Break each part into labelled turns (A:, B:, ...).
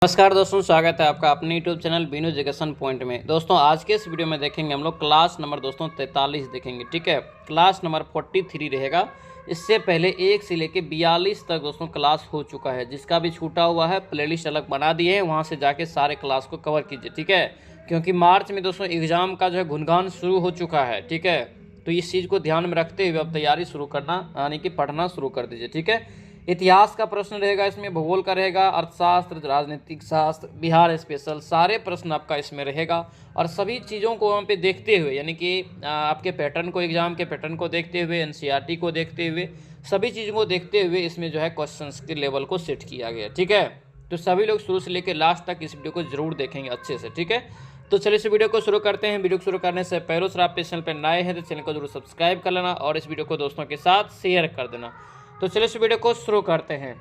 A: नमस्कार दोस्तों, स्वागत है आपका अपने YouTube channel Binu education point में। दोस्तों आज के इस वीडियो में देखेंगे हम लोग क्लास नंबर 43 देखेंगे। ठीक है, क्लास नंबर 43 रहेगा। इससे पहले 1 से लेकर 42 तक दोस्तों क्लास हो चुका है। जिसका भी छूटा हुआ है प्लेलिस्ट अलग बना दिए हैं, वहाँ से जाके सारे क्लास को कवर कीजिए। ठीक है, क्योंकि मार्च में दोस्तों एग्जाम का जो है गुणगान शुरू हो चुका है। ठीक है, तो इस चीज़ को ध्यान में रखते हुए अब तैयारी शुरू करना यानी कि पढ़ना शुरू कर दीजिए। ठीक है, इतिहास का प्रश्न रहेगा, इसमें भूगोल का रहेगा, अर्थशास्त्र, राजनीतिक शास्त्र, बिहार स्पेशल, सारे प्रश्न आपका इसमें रहेगा। और सभी चीज़ों को वहाँ पे देखते हुए यानी कि आपके पैटर्न को, एग्जाम के पैटर्न को देखते हुए, एनसीईआरटी को देखते हुए, सभी चीज़ों को देखते हुए इसमें जो है क्वेश्चंस के लेवल को सेट किया गया। ठीक है, तो सभी लोग शुरू से लेकर लास्ट तक इस वीडियो को जरूर देखेंगे अच्छे से। ठीक है, तो चलिए इस वीडियो को शुरू करते हैं। वीडियो को शुरू करने से पहले अगर आप इस चैनल पर नए हैं तो चैनल को जरूर सब्सक्राइब कर लेना और इस वीडियो को दोस्तों के साथ शेयर कर देना। तो चलिए इस वीडियो को शुरू करते हैं।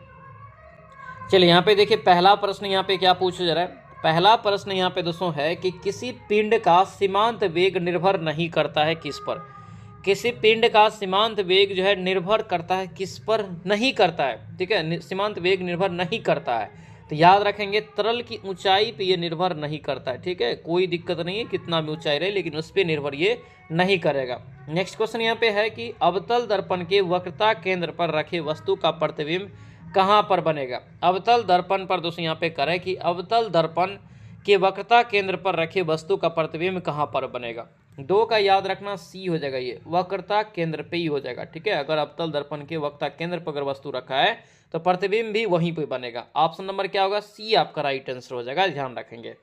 A: चलिए यहाँ पे देखिए, पहला प्रश्न यहाँ पे क्या पूछा जा रहा है। पहला प्रश्न यहाँ पे दोस्तों है कि किसी पिंड का सीमांत वेग निर्भर नहीं करता है किस पर। किसी पिंड का सीमांत वेग जो है निर्भर करता है किस पर, नहीं करता है। ठीक है, सीमांत वेग निर्भर नहीं करता है, तो याद रखेंगे तरल की ऊंचाई पे ये निर्भर नहीं करता है। ठीक है, कोई दिक्कत नहीं है कितना भी ऊंचाई रहे, लेकिन उस पर निर्भर ये नहीं करेगा। नेक्स्ट क्वेश्चन यहाँ पे है कि अवतल दर्पण के वक्रता केंद्र पर रखे वस्तु का प्रतिबिंब कहाँ पर बनेगा। अवतल दर्पण पर दोस्तों यहाँ पे करें कि अवतल दर्पण के वक्रता केंद्र पर रखे वस्तु का प्रतिबिंब कहाँ पर बनेगा। 2 का याद रखना, सी हो जाएगा, ये वक्रता केंद्र पे ही हो जाएगा। ठीक है, अगर अवतल दर्पण के वक्रता केंद्र पर अगर वस्तु रखा है तो प्रतिबिंब भी वहीं पे बनेगा। ऑप्शन नंबर क्या होगा, सी आपका राइट आंसर हो जाएगा, ध्यान रखेंगे।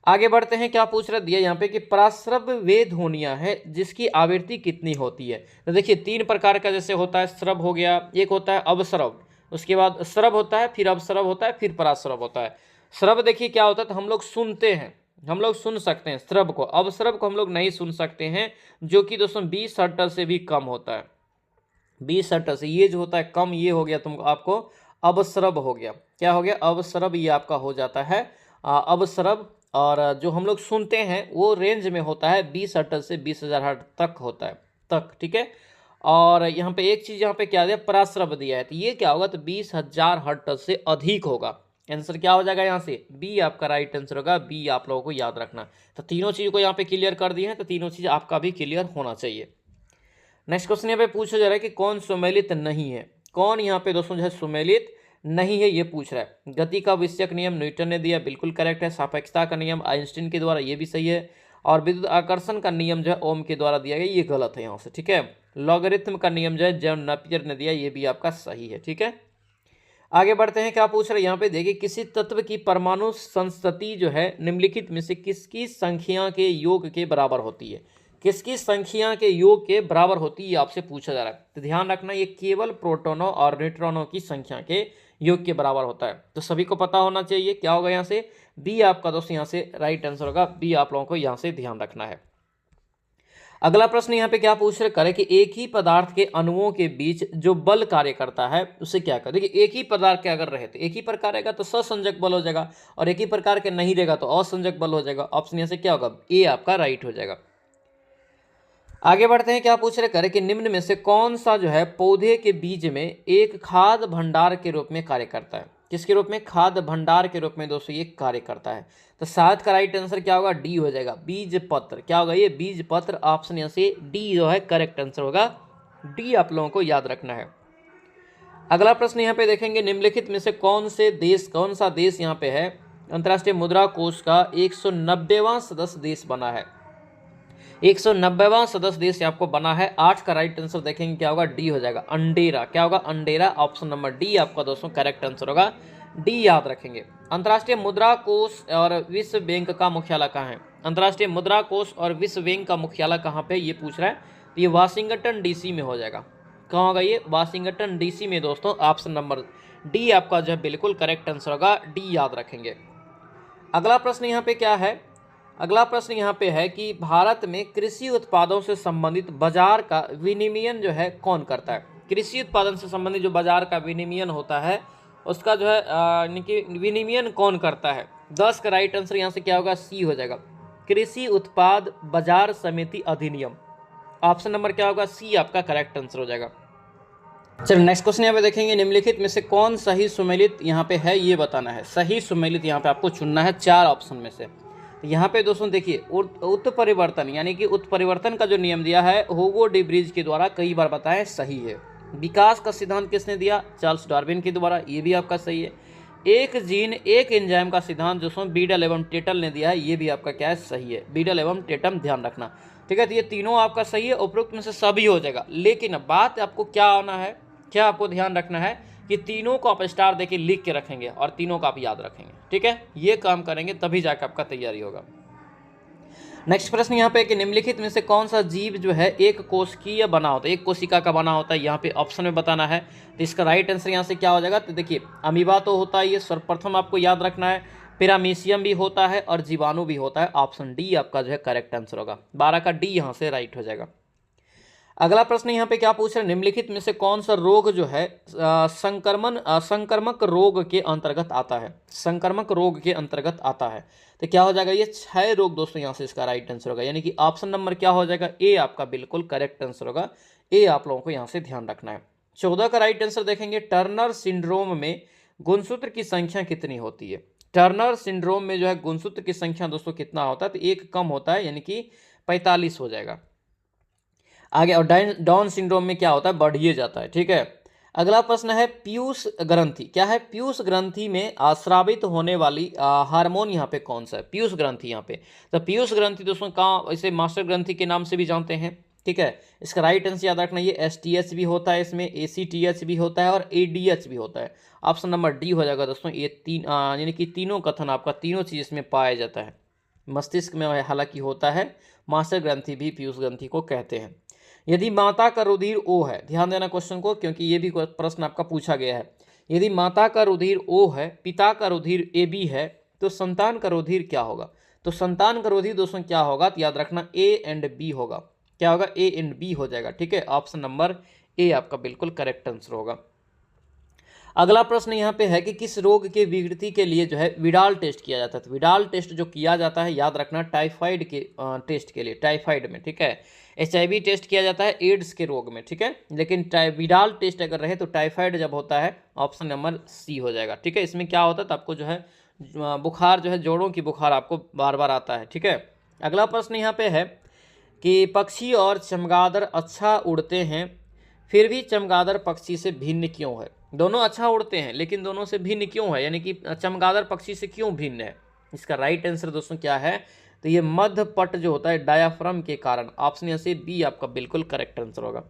A: आगे बढ़ते हैं, क्या पूछ रहा दिया यहाँ पे कि पराश्रव वे ध्वनियाँ है जिसकी आवृत्ति कितनी होती है। तो देखिए 3 प्रकार का जैसे होता है, श्रव हो गया, एक होता है अवश्रव, उसके बाद श्रव होता है, फिर अवश्रव होता है, फिर पराश्रव होता है। श्रव देखिए क्या होता है, तो हम लोग सुनते हैं, हम लोग सुन सकते हैं श्रव को। अवश्रव को हम लोग नहीं सुन सकते हैं, जो कि दोस्तों 20 हर्ट्ज से भी कम होता है। 20 हर्ट्ज से ये जो होता है कम, ये हो गया तुमको आपको अवश्रव हो गया। क्या हो गया, अवश्रव ये आपका हो जाता है अवश्रव। और जो हम लोग सुनते हैं वो रेंज में होता है 20 हर्ट्ज से 20,000 हर्ट्ज तक होता है तक। ठीक है, और यहाँ पे एक चीज़ यहाँ पे क्या दिया, पराश्रव दिया है, तो ये क्या होगा, तो 20,000 हर्ट्ज से अधिक होगा। आंसर क्या हो जाएगा यहाँ से, बी आपका राइट आंसर होगा। बी आप लोगों को याद रखना। तो तीनों चीज़ को यहाँ पे क्लियर कर दिए हैं, तो तीनों चीज़ आपका भी क्लियर होना चाहिए। नेक्स्ट क्वेश्चन यहाँ पे पूछा जा रहा है कि कौन सुमेलित नहीं है। कौन यहाँ पे दोस्तों जो है सुमेलित नहीं है, ये पूछ रहा है। गति का विषयक नियम न्यूटन ने दिया, बिल्कुल करेक्ट है। सापेक्षता का नियम आइंस्टीन के द्वारा, ये भी सही है। और विद्युत आकर्षण का नियम जो है ओम के द्वारा दिया गया, ये गलत है यहाँ से। ठीक है, लॉगरिथम का नियम जो है जॉन नापियर ने दिया, ये भी आपका सही है। ठीक है, आगे बढ़ते हैं, क्या पूछ रहे हैं यहाँ पे देखिए, किसी तत्व की परमाणु संस्तति जो है निम्नलिखित में से किसकी संख्या के योग के बराबर होती है। किसकी संख्या के योग के बराबर होती है आपसे पूछा जा रहा है। तो ध्यान रखना, ये केवल प्रोटॉनों और न्यूट्रॉनों की संख्या के योग के बराबर होता है। तो सभी को पता होना चाहिए, क्या होगा यहाँ से, बी आपका दोस्तों यहाँ से राइट आंसर होगा। बी आप लोगों को यहाँ से ध्यान रखना है। अगला प्रश्न यहाँ पे क्या पूछ रहे करे कि एक ही पदार्थ के अणुओं के बीच जो बल कार्य करता है उसे क्या कर। देखिए एक ही पदार्थ के अगर रहे तो एक ही प्रकार रहेगा तो सहसंजक बल हो जाएगा, और एक ही प्रकार के नहीं रहेगा तो असंजक बल हो जाएगा। ऑप्शन यहाँ से क्या होगा, ए आपका राइट हो जाएगा। आगे बढ़ते हैं, क्या पूछ रहे करे कि निम्न में से कौन सा जो है पौधे के बीज में एक खाद्य भंडार के रूप में कार्य करता है। किसके रूप में, खाद्य भंडार के रूप में दोस्तों ये कार्य करता है। तो 7 का राइट आंसर क्या होगा, डी हो जाएगा, बीज पत्र। क्या होगा ये, बीज पत्र। ऑप्शन यहाँ से डी जो है करेक्ट आंसर होगा। डी आप लोगों को याद रखना है। अगला प्रश्न यहाँ पे देखेंगे, निम्नलिखित में से कौन सा देश यहाँ पे है अंतर्राष्ट्रीय मुद्रा कोष का 190वां सदस्य देश बना है। 190वां सदस्य देश आपको बना है। 8 का राइट आंसर देखेंगे क्या होगा, डी हो जाएगा, अंडेरा। क्या होगा, अंडेरा। ऑप्शन नंबर डी आपका दोस्तों करेक्ट आंसर होगा। डी याद रखेंगे। अंतर्राष्ट्रीय मुद्रा कोष और विश्व बैंक का मुख्यालय कहाँ है। अंतर्राष्ट्रीय मुद्रा कोष और विश्व बैंक का मुख्यालय कहाँ पे, ये पूछ रहा है। तो ये वाशिंगटन डीसी में हो जाएगा। कहाँ होगा ये, वाशिंगटन डीसी में दोस्तों। ऑप्शन नंबर डी आपका जो है बिल्कुल करेक्ट आंसर होगा। डी याद रखेंगे। अगला प्रश्न यहाँ पे क्या है, अगला प्रश्न यहाँ पे है कि भारत में कृषि उत्पादों से संबंधित बाजार का विनियमन जो है कौन करता है। कृषि उत्पादन से संबंधित जो बाजार का विनियमन होता है उसका जो है यानी कि विनियमन कौन करता है। 10 का राइट आंसर यहाँ से क्या होगा, सी हो जाएगा, कृषि उत्पाद बाजार समिति अधिनियम। ऑप्शन नंबर क्या होगा, सी आपका करेक्ट आंसर हो जाएगा। चलिए नेक्स्ट क्वेश्चन यहाँ पे देखेंगे, निम्नलिखित में से कौन सही सुमेलित यहाँ पे है ये बताना है। सही सुमेलित यहाँ पे आपको चुनना है 4 ऑप्शन में से। तो यहाँ पे दोस्तों देखिए उत्परिवर्तन यानी कि उत्परिवर्तन का जो नियम दिया है ह्यूगो डी ब्रीज के द्वारा कई बार बताया सही है। विकास का सिद्धांत किसने दिया? चार्ल्स डार्विन के द्वारा, ये भी आपका सही है। एक जीन एक एंजाइम का सिद्धांत दोस्तों बीडल एवं टेटल ने दिया है, ये भी आपका क्या है? सही है। बीडल एवं टेटम ध्यान रखना, ठीक है। तो ये तीनों आपका सही है, उपरोक्त में से सभी हो जाएगा। लेकिन बात आपको क्या आना है, क्या आपको ध्यान रखना है कि तीनों को आप स्टार देके लिख के रखेंगे और तीनों का आप याद रखेंगे, ठीक है। ये काम करेंगे तभी जाकर आपका तैयारी होगा। नेक्स्ट प्रश्न यहाँ पे कि निम्नलिखित में से कौन सा जीव जो है एक कोशिकीय बना होता है, एक कोशिका का बना होता है, यहाँ पे ऑप्शन में बताना है। तो इसका राइट आंसर यहाँ से क्या हो जाएगा? तो देखिए अमीबा तो होता है, ये सर्वप्रथम आपको याद रखना है। पिरामीशियम भी होता है और जीवाणु भी होता है। ऑप्शन डी आपका जो है करेक्ट आंसर होगा। 12 का डी यहाँ से राइट हो जाएगा। अगला प्रश्न यहाँ पे क्या पूछ रहे हैं, निम्नलिखित में से कौन सा रोग जो है संक्रमक रोग के अंतर्गत आता है? संक्रमक रोग के अंतर्गत आता है तो क्या हो जाएगा? ये 6 रोग दोस्तों यहाँ से इसका राइट आंसर होगा। यानी कि ऑप्शन नंबर क्या हो जाएगा? ए आपका बिल्कुल करेक्ट आंसर होगा। ए आप लोगों को यहाँ से ध्यान रखना है। 14 का राइट आंसर देखेंगे, टर्नर सिंड्रोम में गुणसूत्र की संख्या कितनी होती है? टर्नर सिंड्रोम में जो है गुणसूत्र की संख्या दोस्तों कितना होता है? तो एक कम होता है, यानी कि 45 हो जाएगा आगे। और डाउन सिंड्रोम में क्या होता है? बढ़िए जाता है, ठीक है। अगला प्रश्न है पीयूष ग्रंथि क्या है? पीयूष ग्रंथि में स्रावित होने वाली हार्मोन यहाँ पे कौन सा है? पीयूष ग्रंथि यहाँ पे, तो पीयूष ग्रंथि दोस्तों का इसे मास्टर ग्रंथि के नाम से भी जानते हैं, ठीक है। इसका राइट आंसर याद रखना, ये STH भी होता है, इसमें ACTH भी होता है और ADH भी होता है। ऑप्शन नंबर डी हो जाएगा दोस्तों। ये तीन यानी कि तीनों कथन आपका, तीनों चीज इसमें पाया जाता है। मस्तिष्क में हालांकि होता है, मास्टर ग्रंथि भी पीयूष ग्रंथि को कहते हैं। यदि माता का रुधिर O है, ध्यान देना क्वेश्चन को, क्योंकि ये भी प्रश्न आपका पूछा गया है। यदि माता का रुधिर O है, पिता का रुधिर AB है, तो संतान का रुधिर क्या होगा? तो संतान का रुधिर दोस्तों क्या होगा? तो याद रखना A एंड B होगा। क्या होगा? A एंड B हो जाएगा, ठीक है। ऑप्शन नंबर ए आपका बिल्कुल करेक्ट आंसर होगा। अगला प्रश्न यहाँ पे है कि किस रोग के विकृति के लिए जो है विडाल टेस्ट किया जाता है? तो विडाल टेस्ट जो किया जाता है याद रखना टाइफाइड के टेस्ट के लिए, टाइफाइड में, ठीक है। HIV टेस्ट किया जाता है एड्स के रोग में, ठीक है। लेकिन विडाल टेस्ट अगर रहे तो टाइफाइड जब होता है, ऑप्शन नंबर सी हो जाएगा, ठीक है। इसमें क्या होता है? तो आपको जो है बुखार जो है, जोड़ों की बुखार आपको बार बार आता है, ठीक है। अगला प्रश्न यहाँ पे है कि पक्षी और चमगादड़ अच्छा उड़ते हैं, फिर भी चमगादड़ पक्षी से भिन्न क्यों है? दोनों अच्छा उड़ते हैं लेकिन दोनों से भिन्न क्यों है, यानी कि चमगादड़ पक्षी से क्यों भिन्न है? इसका राइट आंसर दोस्तों क्या है? तो ये मध्य पट जो होता है डायाफ्राम के कारण। ऑप्शन यहाँ से बी आपका बिल्कुल करेक्ट आंसर होगा।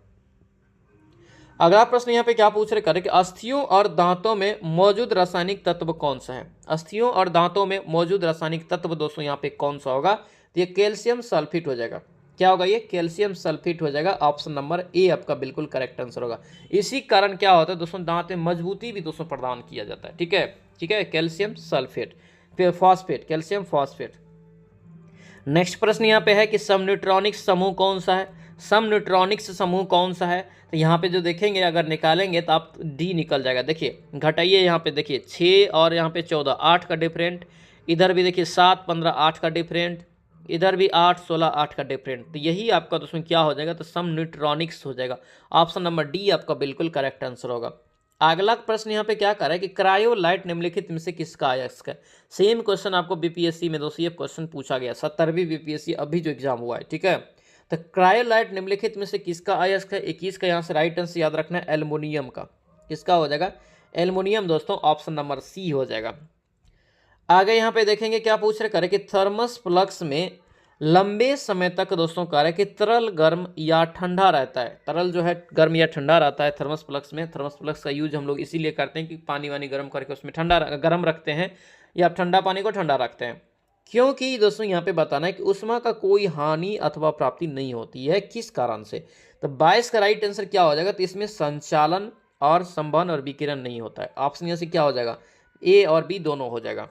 A: अगला प्रश्न यहाँ पे क्या पूछ रहे करें कि अस्थियों और दांतों में मौजूद रासायनिक तत्व कौन सा है? अस्थियों और दांतों में मौजूद रासायनिक तत्व दोस्तों यहाँ पे कौन सा होगा? तो ये कैल्शियम सल्फेट हो जाएगा। क्या होगा? ये कैल्शियम सल्फेट हो जाएगा। ऑप्शन नंबर ए आपका बिल्कुल करेक्ट आंसर होगा। इसी कारण क्या होता है दोस्तों, दांत में मजबूती भी दोस्तों प्रदान किया जाता है, ठीक है, ठीक है। कैल्शियम सल्फेट, फिर फॉस्फेट, कैल्शियम फॉस्फेट। नेक्स्ट प्रश्न यहाँ पे है कि समन्यूट्रॉनिक्स समूह कौन सा है? समन्यूट्रॉनिक्स समूह कौन सा है? तो यहाँ पे जो देखेंगे अगर निकालेंगे तो आप डी निकल जाएगा। देखिए घटाइए, यहाँ पे देखिए 6 और यहाँ पे 14, 8 का डिफरेंट। इधर भी देखिए 7, 15, 8 का डिफरेंट। इधर भी 8, 16, 8 का डिफरेंट। तो यही आपका दोस्तों क्या हो जाएगा? तो समन्यूट्रॉनिक्स हो जाएगा। ऑप्शन नंबर डी आपका बिल्कुल करेक्ट आंसर होगा। अगला प्रश्न यहाँ पे क्या कर रहा है कि क्रायोलाइट निम्नलिखित में से किसका अयस्क है? सेम क्वेश्चन आपको बीपीएससी में दोस्तों ये क्वेश्चन पूछा गया, 17वीं बीपीएससी अभी जो एग्जाम हुआ है, ठीक है। तो क्रायोलाइट निम्नलिखित में से किसका अयस्क है? 21 का यहाँ से राइट आंसर याद रखना है एल्युमिनियम का। किसका हो जाएगा? एल्युमिनियम दोस्तों, ऑप्शन नंबर सी हो जाएगा। आगे यहाँ पे देखेंगे क्या पूछ रहे करें कि थर्मस फ्लक्स में लंबे समय तक दोस्तों कह रहे हैं कि तरल गर्म या ठंडा रहता है। तरल जो है गर्म या ठंडा रहता है थर्मस फ्लक्स में। थर्मस फ्लक्स का यूज हम लोग इसीलिए करते हैं कि पानी वानी गर्म करके उसमें गर्म रखते हैं या ठंडा पानी को ठंडा रखते हैं। क्योंकि दोस्तों यहाँ पे बताना है कि उष्मा का कोई हानि अथवा प्राप्ति नहीं होती है। किस कारण से? तो 22 का राइट आंसर क्या हो जाएगा? तो इसमें संचालन और संवहन और विकिरण नहीं होता है। ऑप्शन यहाँ से क्या हो जाएगा? ए और बी दोनों हो जाएगा।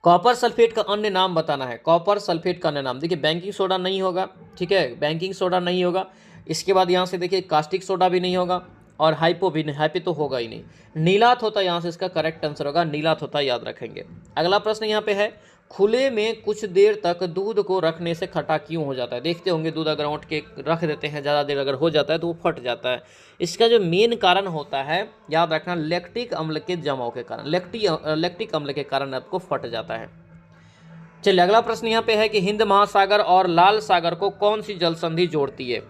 A: कॉपर सल्फेट का अन्य नाम बताना है। कॉपर सल्फेट का अन्य नाम देखिए, बेकिंग सोडा नहीं होगा, ठीक है, बेकिंग सोडा नहीं होगा। इसके बाद यहाँ से देखिए कास्टिक सोडा भी नहीं होगा और हाइपो भी नहीं, हाइपो तो होगा ही नहीं। नीलाथ होता यहाँ से इसका करेक्ट आंसर होगा, नीलाथ होता याद रखेंगे। अगला प्रश्न यहाँ पे है खुले में कुछ देर तक दूध को रखने से खट्टा क्यों हो जाता है? देखते होंगे दूध अगर औंठ के रख देते हैं ज़्यादा देर अगर हो जाता है तो वो फट जाता है। इसका जो मेन कारण होता है, याद रखना, लैक्टिक अम्ल के जमाव के कारण, लैक्टिक अम्ल के कारण आपको फट जाता है। चलिए अगला प्रश्न यहाँ पे है कि हिंद महासागर और लाल सागर को कौन सी जल संधि जोड़ती है?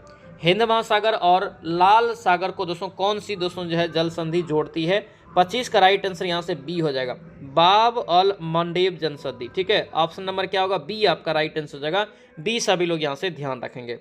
A: हिंद महासागर और लाल सागर को दोस्तों कौन सी दोस्तों जो है जल संधि जोड़ती है? 25 का राइट आंसर यहाँ से बी हो जाएगा, बाब अल मंडेब जनसंधि। ठीक है, ऑप्शन नंबर क्या होगा? बी आपका राइट आंसर हो जाएगा। बी सभी लोग यहाँ से ध्यान रखेंगे।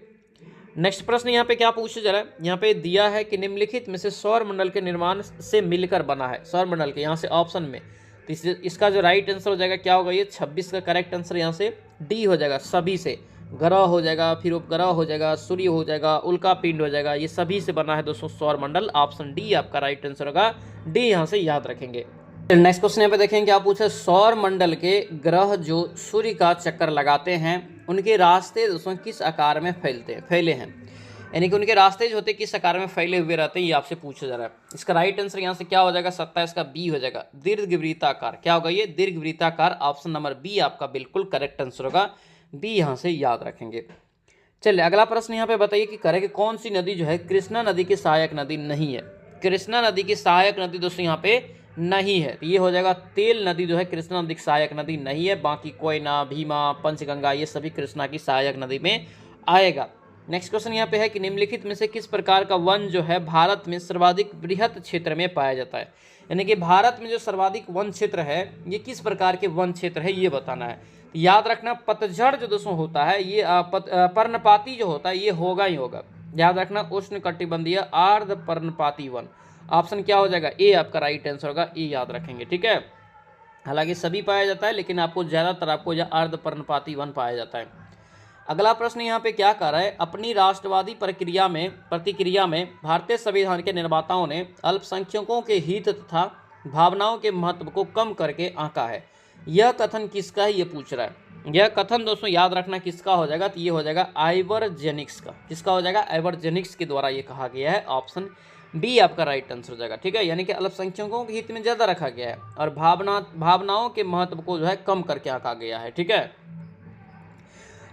A: नेक्स्ट प्रश्न यहाँ पे क्या पूछा जा रहा है? यहाँ पे दिया है कि निम्नलिखित में से सौर मंडल के निर्माण से मिलकर बना है। सौर मंडल के यहाँ से ऑप्शन में, तो इसका जो राइट आंसर हो जाएगा क्या होगा? ये 26 का करेक्ट आंसर यहाँ से डी हो जाएगा। सभी से, ग्रह हो जाएगा, फिर उपग्रह हो जाएगा, सूर्य हो जाएगा, उल्का पिंड हो जाएगा, ये सभी से बना है दोस्तों सौर मंडल। ऑप्शन डी आपका राइट आंसर होगा। डी यहाँ से याद रखेंगे। नेक्स्ट क्वेश्चन यहाँ पे देखेंगे क्या पूछा? सौर मंडल के ग्रह जो सूर्य का चक्कर लगाते हैं उनके रास्ते दोस्तों किस आकार में फैले हैं? यानी कि उनके रास्ते जो होते हैं किस आकार में फैले हुए रहते हैं, ये आपसे पूछा जा रहा है। इसका राइट आंसर यहाँ से क्या हो जाएगा? 27 का बी हो जाएगा, दीर्घवृत्ताकार। क्या होगा ये? दीर्घवृत्ताकार। ऑप्शन नंबर बी आपका बिल्कुल करेक्ट आंसर होगा। बी यहाँ से याद रखेंगे। चलिए अगला प्रश्न यहाँ पे बताइए कि करें कि कौन सी नदी जो है कृष्णा नदी की सहायक नदी नहीं है? कृष्णा नदी की सहायक नदी दोस्तों यहाँ पे नहीं है, तो ये हो जाएगा तेल नदी जो है कृष्णा नदी की सहायक नदी नहीं है। बाकी कोयना, भीमा, पंचगंगा ये सभी कृष्णा की सहायक नदी में आएगा। नेक्स्ट क्वेश्चन यहाँ पे है कि निम्नलिखित में से किस प्रकार का वन जो है भारत में सर्वाधिक बृहत क्षेत्र में पाया जाता है? यानी कि भारत में जो सर्वाधिक वन क्षेत्र है ये किस प्रकार के वन क्षेत्र है ये बताना है। याद रखना, पतझड़ जो दोस्तों होता है ये पर्णपाती जो होता है ये होगा ही होगा। याद रखना, उष्णकटिबंधीय आर्द्र पर्णपाती वन। ऑप्शन क्या हो जाएगा? ए आपका राइट आंसर होगा। ए याद रखेंगे। ठीक है, हालांकि सभी पाया जाता है लेकिन आपको ज़्यादातर आपको यह आर्द्र पर्णपाती वन पाया जाता है। अगला प्रश्न यहाँ पे क्या कर रहा है? अपनी राष्ट्रवादी प्रतिक्रिया में भारतीय संविधान के निर्माताओं ने अल्पसंख्यकों के हित तथा भावनाओं के महत्व को कम करके आंका है। यह कथन किसका है ये पूछ रहा है। यह कथन दोस्तों याद रखना किसका हो जाएगा? तो ये हो जाएगा आइवर्जेनिक्स का। किसका हो जाएगा? आइवर्जेनिक्स के द्वारा ये कहा गया है। ऑप्शन बी आपका राइट आंसर हो जाएगा। ठीक है, यानी कि अल्पसंख्यकों के हित में ज़्यादा रखा गया है और भावनाओं के महत्व को जो है कम करके आंका गया है। ठीक है,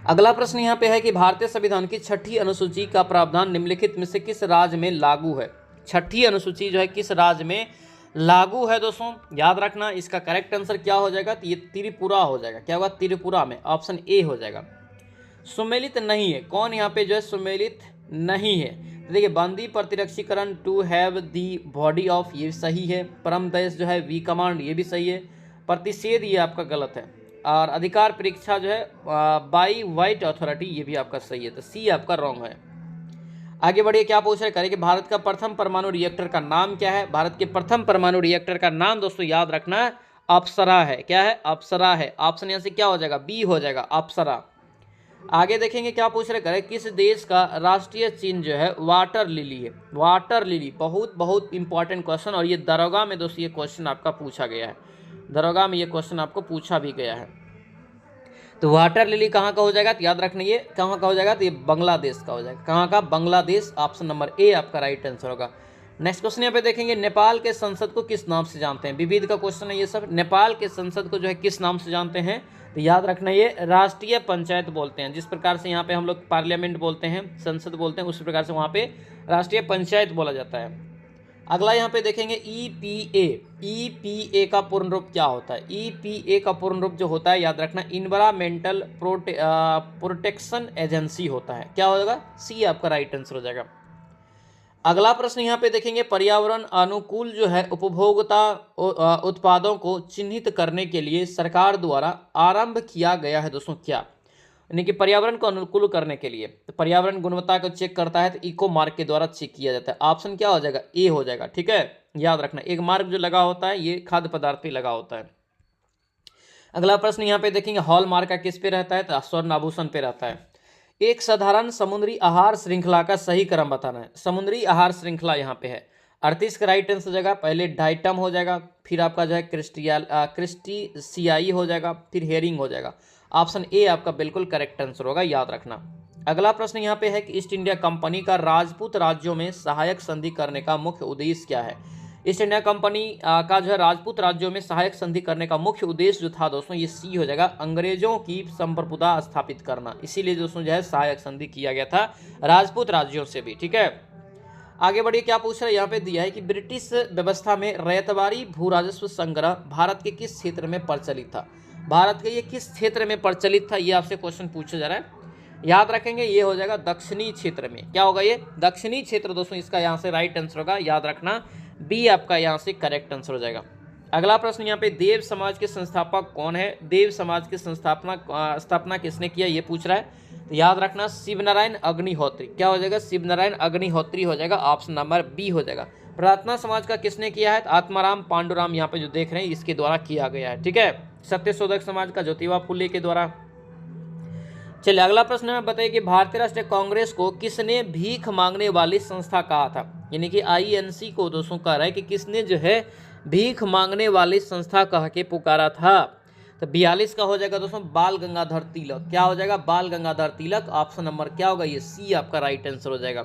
A: अगला प्रश्न यहाँ पे है कि भारतीय संविधान की 6ठी अनुसूची का प्रावधान निम्नलिखित में से किस राज्य में लागू है? 6ठी अनुसूची जो है किस राज्य में लागू है दोस्तों? याद रखना, इसका करेक्ट आंसर क्या हो जाएगा? तो ये त्रिपुरा हो जाएगा। क्या होगा? त्रिपुरा में। ऑप्शन ए हो जाएगा। सुमेलित नहीं है, कौन यहाँ पे जो है सुमेलित नहीं है? तो देखिए, बंदी प्रतिरक्षीकरण to have the body of, ये सही है। परम देश जो है वी कमांड, ये भी सही है। प्रतिषेध ये आपका गलत है। और अधिकार परीक्षा जो है बाई वाइट अथॉरिटी, ये भी आपका सही है। तो सी आपका रॉन्ग है। आगे बढ़िए, क्या पूछ रहे करें कि भारत का प्रथम परमाणु रिएक्टर का नाम क्या है? भारत के प्रथम परमाणु रिएक्टर का नाम दोस्तों याद रखना अप्सरा है। क्या है? अप्सरा है। ऑप्शन यहाँ से क्या हो जाएगा? बी हो जाएगा, अप्सरा। आगे देखेंगे क्या पूछ रहे करें, किस देश का राष्ट्रीय चिन्ह जो है वाटर लिली है? वाटर लिली बहुत इंपॉर्टेंट क्वेश्चन, और ये दरोगा में दोस्तों ये क्वेश्चन आपका पूछा गया है। दरोगा में ये क्वेश्चन आपको पूछा भी गया है। तो वाटर लिली कहाँ का हो जाएगा? तो याद रखना ये कहाँ का हो जाएगा? तो ये बांग्लादेश का हो जाएगा। कहाँ का? बांग्लादेश। ऑप्शन नंबर ए आपका राइट आंसर होगा। नेक्स्ट क्वेश्चन यहाँ पे देखेंगे, नेपाल के संसद को किस नाम से जानते हैं? विविध का क्वेश्चन है ये सब। नेपाल के संसद को जो है किस नाम से जानते हैं? तो याद रखना ये राष्ट्रीय पंचायत बोलते हैं। जिस प्रकार से यहाँ पे हम लोग पार्लियामेंट बोलते हैं, संसद बोलते हैं, उसी प्रकार से वहाँ पे राष्ट्रीय पंचायत बोला जाता है। अगला यहाँ पे देखेंगे ईपीए। ईपीए का पूर्ण रूप क्या होता है? ईपीए का पूर्ण रूप जो होता है याद रखना इन्वायरमेंटल प्रोटेक्शन एजेंसी होता है। क्या होगा? सी आपका राइट आंसर हो जाएगा। अगला प्रश्न यहाँ पे देखेंगे, पर्यावरण अनुकूल जो है उपभोक्ता उत्पादों को चिन्हित करने के लिए सरकार द्वारा आरंभ किया गया है दोस्तों क्या? यानी कि पर्यावरण को अनुकूल करने के लिए तो पर्यावरण गुणवत्ता को चेक करता है तो इको मार्क के द्वारा चेक किया जाता है। ऑप्शन क्या हो जाएगा? ए हो जाएगा। ठीक है, याद रखना एक मार्क जो लगा होता है ये खाद्य पदार्थ पे लगा होता है। अगला प्रश्न यहाँ पे देखेंगे, हॉल मार्क का किस पे रहता है? तो स्वर्ण आभूषण पे रहता है। एक साधारण समुद्री आहार श्रृंखला का सही क्रम बताना है। समुद्री आहार श्रृंखला यहाँ पे है। 38 का राइट आंसर हो जाएगा। पहले डाइटम हो जाएगा, फिर आपका जो है क्रिस्टीसियाई हो जाएगा, फिर हेरिंग हो जाएगा। ऑप्शन ए आपका बिल्कुल करेक्ट आंसर होगा, याद रखना। अगला प्रश्न यहाँ पे है कि ईस्ट इंडिया कंपनी का राजपूत राज्यों में सहायक संधि करने का मुख्य उद्देश्य क्या है? ईस्ट इंडिया कंपनी का जो है राजपूत राज्यों में सहायक संधि करने का मुख्य उद्देश्य जो था दोस्तों, ये सी हो जाएगा, अंग्रेजों की संप्रभुता स्थापित करना। इसीलिए दोस्तों जो है सहायक संधि किया गया था राजपूत राज्यों से भी। ठीक है, आगे बढ़िए, क्या पूछ रहा है यहाँ पे दिया है कि ब्रिटिश व्यवस्था में रैयतवारी भू राजस्व संग्रह भारत के किस क्षेत्र में प्रचलित था। भारत के ये किस क्षेत्र में प्रचलित था, ये आपसे क्वेश्चन पूछा जा रहा है। याद रखेंगे ये हो जाएगा दक्षिणी क्षेत्र में। क्या होगा ये, दक्षिणी क्षेत्र दोस्तों, इसका यहाँ से राइट आंसर होगा, याद रखना बी आपका यहाँ से करेक्ट आंसर हो जाएगा। अगला प्रश्न यहाँ पे, देव समाज के संस्थापक कौन है। देव समाज की स्थापना किसने किया, ये पूछ रहा है। तो याद रखना शिवनारायण अग्निहोत्री। क्या हो जाएगा, शिवनारायण अग्निहोत्री हो जाएगा, ऑप्शन नंबर बी हो जाएगा। प्रार्थना समाज का किसने किया है, आत्माराम पांडुराम यहाँ पे जो देख रहे हैं इसके द्वारा किया गया है। ठीक है, सत्यशोधक समाज का ज्योतिबा फुले के द्वारा। चलिए अगला प्रश्न में बताइए कि भारतीय राष्ट्रीय कांग्रेस को किसने भीख मांगने वाली संस्था कहा था। यानी कि आईएनसी को दोस्तों कह रहा है कि किसने जो है भीख मांगने वाली संस्था कह के पुकारा था। तो 42 का हो जाएगा दोस्तों बाल गंगाधर तिलक। क्या हो जाएगा, बाल गंगाधर तिलक, ऑप्शन नंबर क्या होगा, ये सी आपका राइट आंसर हो जाएगा।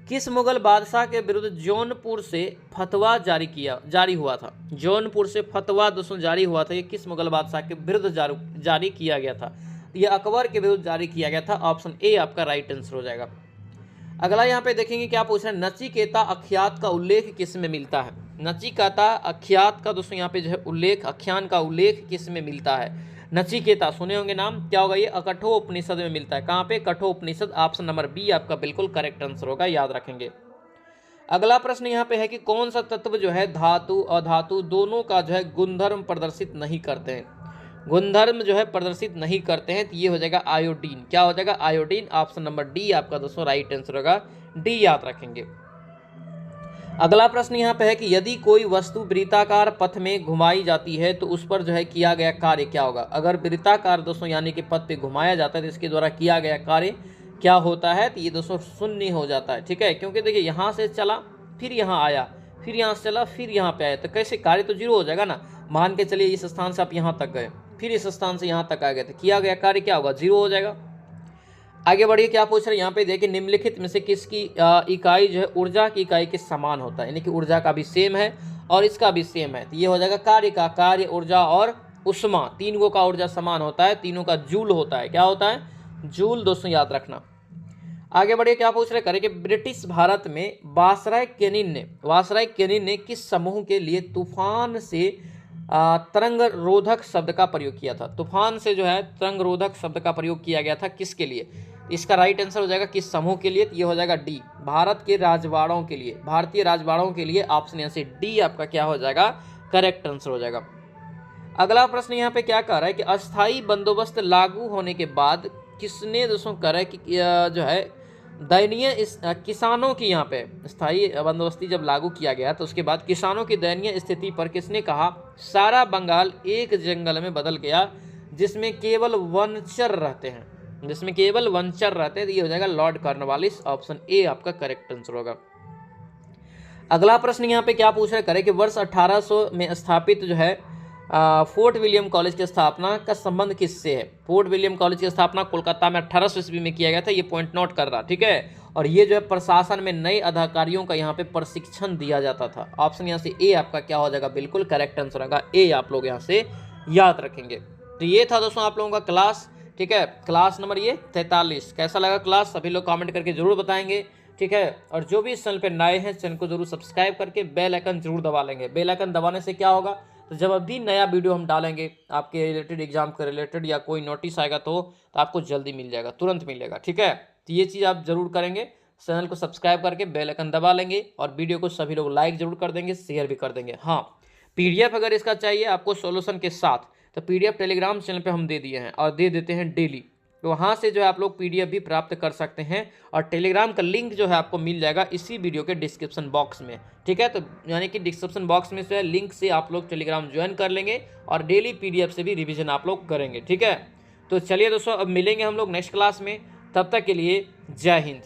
A: किस मुगल बादशाह के विरुद्ध जौनपुर से फतवा जारी हुआ था। जौनपुर से फतवा दोस्तों जारी हुआ था, ये किस मुगल बादशाह के विरुद्ध जारी किया गया था। ये अकबर के विरुद्ध जारी किया गया था, ऑप्शन ए आपका राइट आंसर हो जाएगा। अगला यहाँ पे देखेंगे क्या पूछ रहे हैं, नचिकेता आख्यात का उल्लेख किस में मिलता है। नचिकेता आख्यात का दोस्तों यहाँ पे जो है उल्लेख, आख्यान का उल्लेख किस में मिलता है। नचिकेता सुने होंगे नाम, क्या होगा ये, कठोपनिषद में मिलता है। कहाँ पे, कठोपनिषद, ऑप्शन नंबर बी आपका बिल्कुल करेक्ट आंसर होगा, याद रखेंगे। अगला प्रश्न यहाँ पे है कि कौन सा तत्व जो है धातु और धातु दोनों का जो है गुणधर्म प्रदर्शित नहीं करते हैं। गुणधर्म जो है प्रदर्शित नहीं करते हैं, तो ये हो जाएगा आयोडीन। क्या हो जाएगा, आयोडीन, ऑप्शन नंबर डी आपका दोस्तों राइट आंसर होगा, डी याद रखेंगे। अगला प्रश्न यहाँ पे है कि यदि कोई वस्तु वृत्ताकार पथ में घुमाई जाती है तो उस पर जो है किया गया कार्य क्या होगा। अगर वृत्ताकार दोस्तों यानी कि पथ पे घुमाया जाता है तो इसके द्वारा किया गया कार्य क्या होता है, तो ये दोस्तों शून्य हो जाता है। ठीक है, क्योंकि देखिए यहाँ से चला, फिर यहाँ आया, फिर यहाँ से चला, फिर यहाँ पे आया, तो कैसे कार्य तो जीरो हो जाएगा ना। मान के चलिए इस स्थान से आप यहाँ तक गए, फिर इस स्थान से यहाँ तक आ गए, तो किया गया कार्य क्या होगा, जीरो हो जाएगा। आगे बढ़िए, क्या पूछ रहे हैं यहाँ पे देखिए, निम्नलिखित में से किसकी इकाई जो है ऊर्जा की इकाई के समान होता है। यानी कि ऊर्जा का भी सेम है और इसका भी सेम है, तो ये हो जाएगा कार्य का, कार्य, ऊर्जा और उष्मा, तीन गो का ऊर्जा समान होता है, तीनों का जूल होता है। क्या होता है, जूल दोस्तों, याद रखना। आगे बढ़िए, क्या पूछ रहे करें कि ब्रिटिश भारत में वासराय केनिन ने किस समूह के लिए तूफान से तरंग रोधक शब्द का प्रयोग किया था। तूफान से जो है तरंग रोधक शब्द का प्रयोग किया गया था, किसके लिए। इसका राइट आंसर हो जाएगा किस समूह के लिए, तो ये हो जाएगा डी, भारत के राजवाड़ों के लिए, भारतीय राजवाड़ों के लिए, ऑप्शन यहाँ से डी आपका क्या हो जाएगा, करेक्ट आंसर हो जाएगा। अगला प्रश्न यहाँ पे क्या कह रहा है कि अस्थाई बंदोबस्त लागू होने के बाद किसने दोस्तों कह रहा है कि जो है दयनीय किसानों की, यहाँ पे स्थायी बंदोबस्ती जब लागू किया गया तो उसके बाद किसानों की दयनीय स्थिति पर किसने कहा, सारा बंगाल एक जंगल में बदल गया जिसमें केवल वनचर रहते हैं, जिसमें केवल वनचर रहते हैं, तो ये हो जाएगा लॉर्ड कॉर्नवालिस, ऑप्शन ए आपका करेक्ट आंसर होगा। अगला प्रश्न यहाँ पे क्या पूछ रहे करें कि वर्ष 1800 में स्थापित जो है फोर्ट विलियम कॉलेज की स्थापना का संबंध किससे है। फोर्ट विलियम कॉलेज की स्थापना कोलकाता में 1800 ईस्वी में किया गया था, ये पॉइंट नोट कर रहा, ठीक है। और ये जो है प्रशासन में नए अधिकारियों का यहाँ पे प्रशिक्षण दिया जाता था, ऑप्शन यहाँ से ए आपका क्या हो जाएगा, बिल्कुल करेक्ट आंसर होगा, ए आप लोग यहाँ से याद रखेंगे। तो ये था दोस्तों आप लोगों का क्लास, ठीक है, क्लास नंबर ये 43। कैसा लगा क्लास, सभी लोग कमेंट करके जरूर बताएंगे, ठीक है। और जो भी इस चैनल पे नए हैं चैनल को जरूर सब्सक्राइब करके बेल आइकन जरूर दबा लेंगे। बेल आइकन दबाने से क्या होगा, तो जब भी नया वीडियो हम डालेंगे आपके रिलेटेड, एग्जाम के रिलेटेड या कोई नोटिस आएगा तो आपको जल्दी मिल जाएगा, तुरंत मिलेगा, ठीक है। तो ये चीज़ आप जरूर करेंगे, चैनल को सब्सक्राइब करके बेल आइकन दबा लेंगे और वीडियो को सभी लोग लाइक जरूर कर देंगे, शेयर भी कर देंगे। हाँ, PDF अगर इसका चाहिए आपको सॉल्यूशन के साथ, तो PDF टेलीग्राम चैनल पे हम दे दिए हैं और दे देते हैं डेली, तो वहाँ से जो है आप लोग PDF भी प्राप्त कर सकते हैं। और टेलीग्राम का लिंक जो है आपको मिल जाएगा इसी वीडियो के डिस्क्रिप्शन बॉक्स में, ठीक है। तो यानी कि डिस्क्रिप्शन बॉक्स में से लिंक से आप लोग टेलीग्राम ज्वाइन कर लेंगे और डेली PDF से भी रिवीजन आप लोग करेंगे, ठीक है। तो चलिए दोस्तों, अब मिलेंगे हम लोग नेक्स्ट क्लास में, तब तक के लिए जय हिंद।